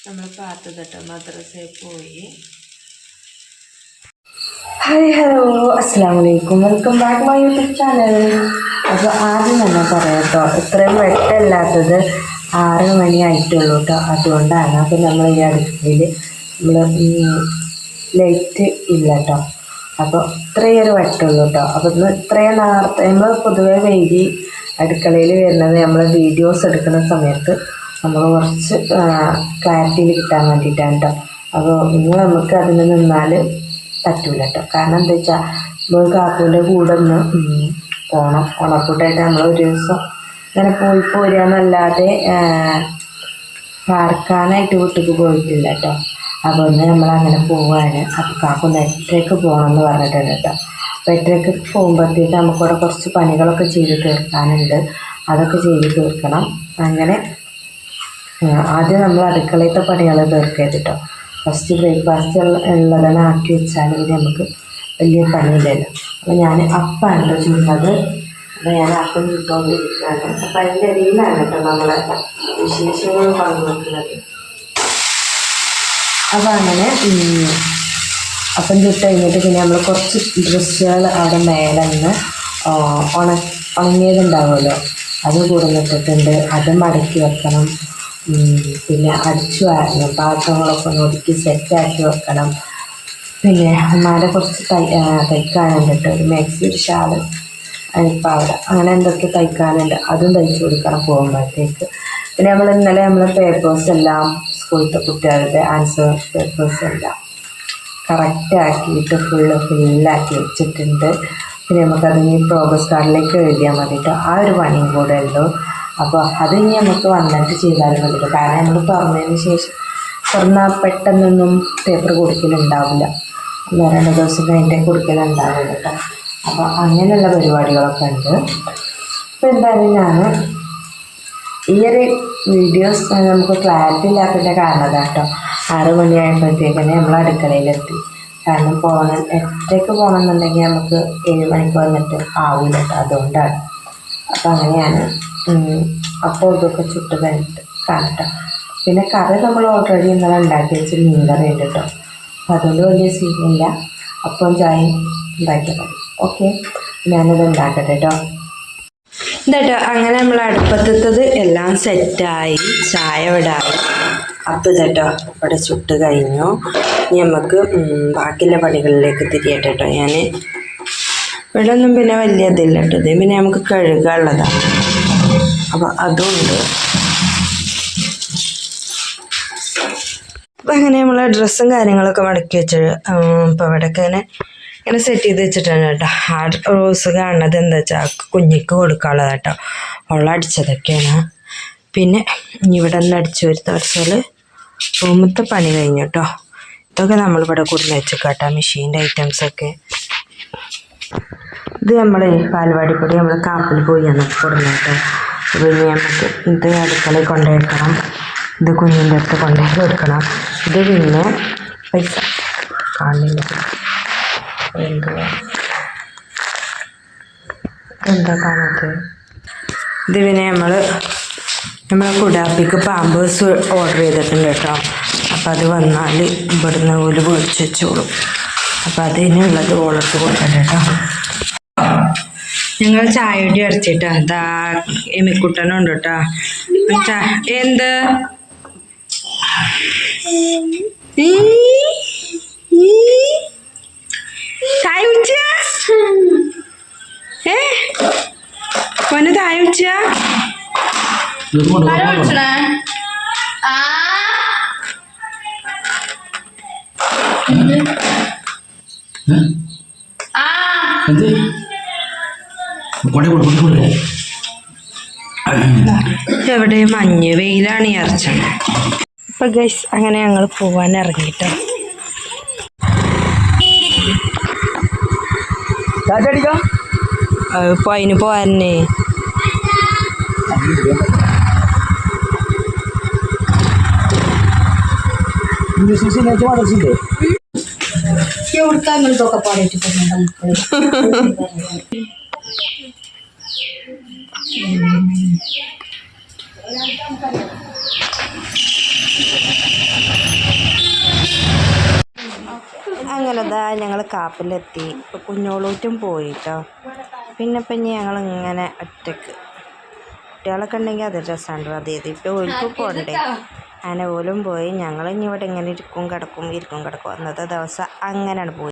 നമ്മൾ പാത്തതട്ടോ മദ്രസയിൽ പോയി. ഹായ് ഹലോ അസ്സാം വലൈക്കും, welcome back my YouTube channel. അപ്പോൾ ആദ്യം തന്നെ പറയാം കേട്ടോ, ഇത്രയും വെട്ടമില്ലാത്തത് 6 മണി ആയിട്ടുള്ളൂ കേട്ടോ. അതുകൊണ്ടാണ്. അപ്പോൾ നമ്മൾ ഈ അടുക്കളയിൽ നമ്മൾ ലൈറ്റ് ഇല്ല കേട്ടോ. അപ്പോൾ ഇത്രയൊരു വെട്ടമുള്ളൂ കേട്ടോ. അപ്പോൾ ഇന്ന് ഇത്രയും നേരത്തെ നമ്മൾ പൊതുവേ വൈകി അടുക്കളയിൽ വരുന്നത് നമ്മൾ വീഡിയോസ് എടുക്കുന്ന സമയത്ത് നമ്മൾ കുറച്ച് ക്ലാരിറ്റിയിൽ കിട്ടാൻ വേണ്ടിയിട്ടാണ് കേട്ടോ. അപ്പോൾ ഇന്ന് നമുക്ക് അതിന് നിന്നാൽ പറ്റൂല കേട്ടോ. കാരണം എന്താ വെച്ചാൽ നമ്മൾ കാക്കൂൻ്റെ കൂടെ ഒന്ന് പോകണം. ഉണക്കൂട്ടായിട്ട് നമ്മൾ ഒരു ദിവസം ഇങ്ങനെ പോയി പോരുകയെന്നല്ലാതെ പാർക്കാനായിട്ട് വീട്ടിലേക്ക് പോയിട്ടില്ല കേട്ടോ. അപ്പോൾ ഒന്ന് നമ്മളങ്ങനെ പോവാണ്. അപ്പോൾ കാക്കൊന്ന് 8:30 പോകണമെന്ന് പറഞ്ഞിട്ടുണ്ട് കേട്ടോ. അപ്പോൾ 8:30 പോകുമ്പോഴത്തേക്ക് നമുക്കിവിടെ കുറച്ച് പണികളൊക്കെ ചെയ്ത് തീർക്കാനുണ്ട്. അതൊക്കെ ചെയ്ത് തീർക്കണം. അങ്ങനെ ആദ്യം നമ്മൾ അടുക്കളയിലത്തെ പണികൾ തീർക്കരുത് കേട്ടോ. ഫസ്റ്റ് ബ്രേക്ക്ഫാസ്റ്റ് ഉള്ളതാണ് ആക്കി വെച്ചാൽ പിന്നെ നമുക്ക് വലിയ പണിയില്ലല്ലോ. അപ്പോൾ ഞാൻ അപ്പാണ് ചുടുന്നത്. അപ്പോൾ ഞാൻ അപ്പം ചുട്ടുകൊണ്ടിരിക്കുകയാണ്. അപ്പം അതിൻ്റെ ഇടയിലാണ് കേട്ടോ നമ്മളെ വിശേഷങ്ങൾ പങ്കുവെക്കുന്നത്. അപ്പോൾ അങ്ങനെ അപ്പം ചുട്ട് കഴിഞ്ഞിട്ട് പിന്നെ നമ്മൾ കുറച്ച് ഡ്രസ്സുകൾ അവിടെ മേലെ നിന്ന് ഉണങ്ങിയതുണ്ടാവുമല്ലോ, അത് കൊടുന്നിട്ടിട്ടുണ്ട്. അത് മടക്കി വെക്കണം. പിന്നെ അടിച്ചു വാരണം, പാത്രങ്ങളൊക്കെ ഒന്ന് ഒതുക്കി സെറ്റാക്കി വെക്കണം. പിന്നെ അമ്മയുടെ കുറച്ച് തയ്ക്കാനുണ്ട് കേട്ടോ. ഒരു മാക്സി, ഒരു ഷാള്, പാവട, അങ്ങനെ എന്തൊക്കെ തയ്ക്കാനുണ്ട്. അതും തയ്ച്ചു കൊടുക്കണം പോകുമ്പോഴത്തേക്ക്. പിന്നെ നമ്മൾ പേപ്പേഴ്സ് എല്ലാം സ്കൂളിലത്തെ കുട്ടികളുടെ ആൻസർ പേപ്പേഴ്സ് എല്ലാം കറക്റ്റ് ആക്കിയിട്ട് ഫുള്ളാക്കി വെച്ചിട്ടുണ്ട്. പിന്നെ നമുക്കതിന് പ്രോഗ്രസ് കാർഡിലേക്ക് എഴുതിയാൽ മതിയിട്ട് ആ ഒരു പണിയും കൂടെ ഉള്ളൂ. അപ്പോൾ അത് ഇനി നമുക്ക് വന്നിട്ട് ചെയ്താലും മതിയിട്ട്. കാരണം നമ്മൾ തുറന്നതിന് ശേഷം തുറന്നാൽ പെട്ടെന്നൊന്നും പേപ്പർ കൊടുക്കലുണ്ടാവില്ല. 1-2 ദിവസം കഴിഞ്ഞിട്ടേ കൊടുക്കലുണ്ടാവില്ല കേട്ടോ. അപ്പോൾ അങ്ങനെയുള്ള പരിപാടികളൊക്കെ ഉണ്ട്. അപ്പോൾ എന്തായാലും ഞാൻ ഈ ഒരു വീഡിയോസ് നമുക്ക് ക്ലാരിറ്റി ഇല്ലാത്തതിൻ്റെ കാരണം കേട്ടോ. 6 മണിയായപ്പോഴത്തേക്കന്നെ നമ്മൾ അടുക്കളയിലെത്തി. കാരണം 8:00 പോകണമെന്നുണ്ടെങ്കിൽ നമുക്ക് 7 മണിക്ക് വന്നിട്ട് ആവില്ല കേട്ടോ. അതുകൊണ്ടാണ്. അപ്പം അങ്ങനെയാണ്. അപ്പോൾ ഇതൊക്കെ ചുട്ട് കഴിഞ്ഞിട്ട് കാണട്ടോ. പിന്നെ കറി നമ്മൾ ഓൾറെഡി ഇന്നലെ ഉണ്ടാക്കി വെച്ച് മീൻകറി ഉണ്ട് കേട്ടോ. അപ്പോൾ അതുകൊണ്ട് വലിയ സീനില്ല. അപ്പം ചായയും ഉണ്ടാക്കിയാൽ മതി. ഓക്കെ, ഞാനത് ഉണ്ടാക്കട്ടെ കേട്ടോ. എന്താട്ടോ അങ്ങനെ നമ്മൾ അടുപ്പത്തത് എല്ലാം സെറ്റായി, ചായ ഇടായി. അപ്പം ഇതട്ടോ ഇവിടെ ചുട്ട് കഴിഞ്ഞു. ഇനി നമുക്ക് ബാക്കിയുള്ള പണികളിലേക്ക് തിരിയട്ടെ കേട്ടോ. ഞാൻ ഇവിടെ ഒന്നും പിന്നെ വലിയ ഇതില്ല കേട്ടോ. ഇത് പിന്നെ നമുക്ക് കഴുകാനുള്ളതാണ്. അപ്പോൾ അതുകൊണ്ട് അപ്പം അങ്ങനെ നമ്മൾ ഡ്രസ്സും കാര്യങ്ങളൊക്കെ മടക്കി വെച്ചത് ഇപ്പോൾ ഇവിടെയൊക്കെ ഇങ്ങനെ സെറ്റ് ചെയ്ത് വെച്ചിട്ടാണ് കേട്ടോ. ആ റോസ് കാണുന്നത് എന്താ വെച്ചാൽ കുഞ്ഞിക്ക് കൊടുക്കാനുള്ളത് കേട്ടോ. വെള്ളം അടിച്ചതൊക്കെയാണ്. പിന്നെ ഇവിടെ നിന്ന് അടിച്ചു വരുത്താൽ റൂമത്തെ പണി കഴിഞ്ഞു കേട്ടോ. ഇതൊക്കെ നമ്മളിവിടെ കൊടുന്ന് വെച്ചേക്കാട്ടോ, മെഷീൻ്റെ ഐറ്റംസൊക്കെ. ഇത് നമ്മൾ പാൽവാടിപ്പൊടി നമ്മൾ കാപ്പിൽ പോയി എന്നൊക്കെ കൊടുന്നു കേട്ടോ. പിന്നെ നമുക്ക് ഇത് അടുക്കളയിൽ കൊണ്ടുപോയി വെക്കണം. ഇത് കുഞ്ഞിൻ്റെ അടുത്ത് കൊണ്ടുപോയി കൊടുക്കണം. ഇത് പിന്നെ പൈസ കാണില്ല, എന്താ കാണാത്തത്. ഇത് പിന്നെ നമ്മളെ കുടാപ്പിക്ക് പാമ്പേഴ്സ് ഓർഡർ ചെയ്തിട്ടുണ്ട് കേട്ടോ. അപ്പം അത് വന്നാൽ ഇവിടുന്ന് ഓല് പൊളിച്ച് വെച്ചോളും. അപ്പം അതിനുള്ളത് ഓളത്ത് കൊടുക്കണ്ട കേട്ടോ. ഞങ്ങൾ ചായയോടി അടച്ചിട്ടാ. അതാ എമിക്കുട്ടനുണ്ട് കേട്ടോ. എന്ത് തായ ഉച്ച പൊന്ന് തായ ഉച്ച എവിടെ മഞ്ഞ് വെയിലാണ് ഈ അർച്ചന. അപ്പൊ ഗൈസ് അങ്ങനെ ഞങ്ങൾ പോവാൻ ഇറങ്ങിട്ടോ. ഇപ്പൊ അതിന് പോവാനേ എവിടുക്കാങ്ങൾക്കൊക്കെ പാടിയിട്ട് അങ്ങനെ ഞങ്ങൾ കാപ്പിലെത്തി. ഇപ്പോൾ കുഞ്ഞോളൂറ്റും പോയിട്ടോ. പിന്നെ ഇപ്പം ഇനി ഞങ്ങളിങ്ങനെ ഒറ്റക്ക് കുട്ടികളൊക്കെ ഉണ്ടെങ്കിൽ അത് രസമുണ്ട്. അതേത് ഇപ്പോൾ ഓൽക്ക് പോകണ്ടേ, അങ്ങനെ ഓലും പോയി. ഞങ്ങൾ ഇനി ഇവിടെ ഇങ്ങനെ ഇരിക്കും കിടക്കും അന്നത്തെ ദിവസം അങ്ങനെയാണ് പോയി.